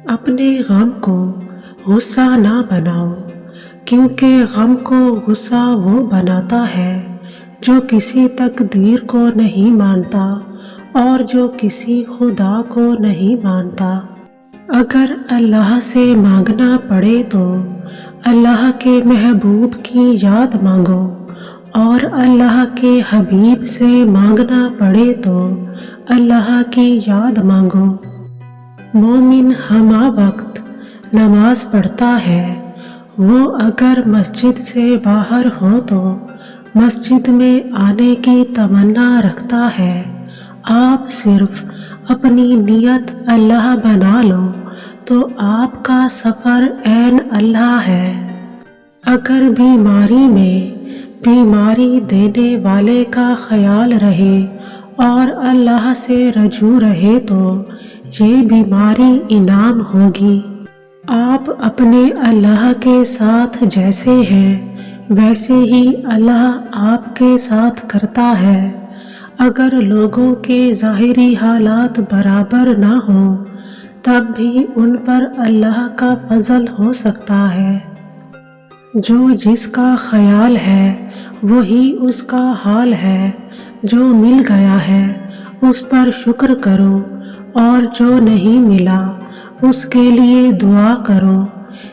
اپنے غم کو غصہ نہ بناؤ، کیونکہ غم کو غصہ وہ بناتا ہے جو کسی تقدیر کو نہیں مانتا اور جو کسی خدا کو نہیں مانتا۔ اگر اللہ سے مانگنا پڑے تو اللہ کے محبوب کی یاد مانگو، اور اللہ کے حبیب سے مانگنا پڑے تو اللہ کی یاد مانگو۔ مومن ہمہ وقت نماز پڑھتا ہے، وہ اگر مسجد سے باہر ہو تو مسجد میں آنے کی تمنا رکھتا ہے۔ آپ صرف اپنی نیت اللہ بنا لو تو آپ کا سفر عین اللہ ہے۔ اگر بیماری میں بیماری دینے والے کا خیال رہے اور اللہ سے رجوع رہے تو یہ بیماری انعام ہوگی۔ آپ اپنے اللہ کے ساتھ جیسے ہیں ویسے ہی اللہ آپ کے ساتھ کرتا ہے۔ اگر لوگوں کے ظاہری حالات برابر نہ ہوں تب بھی ان پر اللہ کا فضل ہو سکتا ہے۔ جو جس کا خیال ہے وہی اس کا حال ہے، جو مل گیا ہے اس پر شکر کرو اور جو نہیں ملا اس کے لیے دعا کرو۔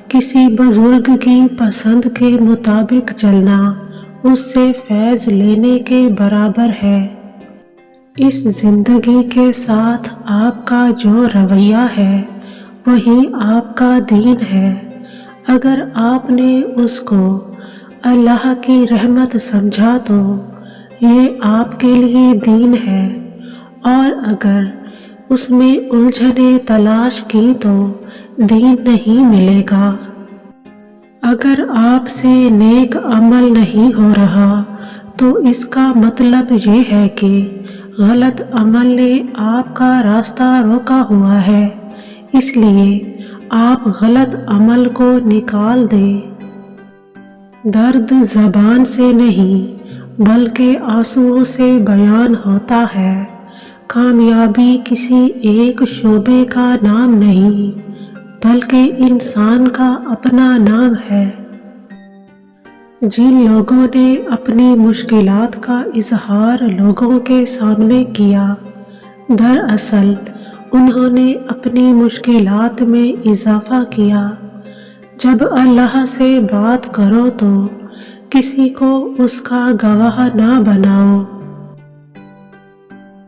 کسی بزرگ کی پسند کے مطابق چلنا اس سے فیض لینے کے برابر ہے۔ اس زندگی کے ساتھ آپ کا جو رویہ ہے وہی آپ کا دین ہے۔ اگر آپ نے اس کو اللہ کی رحمت سمجھا تو یہ آپ کے لیے دین ہے، اور اگر اس میں الجھنیں تلاش کی تو دین نہیں ملے گا۔ اگر آپ سے نیک عمل نہیں ہو رہا تو اس کا مطلب یہ ہے کہ غلط عمل نے آپ کا راستہ روکا ہوا ہے، اس لیے آپ غلط عمل کو نکال دیں۔ درد زبان سے نہیں بلکہ آنسوؤں سے بیان ہوتا ہے۔ کامیابی کسی ایک شعبے کا نام نہیں بلکہ انسان کا اپنا نام ہے۔ جن لوگوں نے اپنی مشکلات کا اظہار لوگوں کے سامنے کیا، دراصل انہوں نے اپنی مشکلات میں اضافہ کیا۔ جب اللہ سے بات کرو تو کسی کو اس کا گواہ نہ بناؤ۔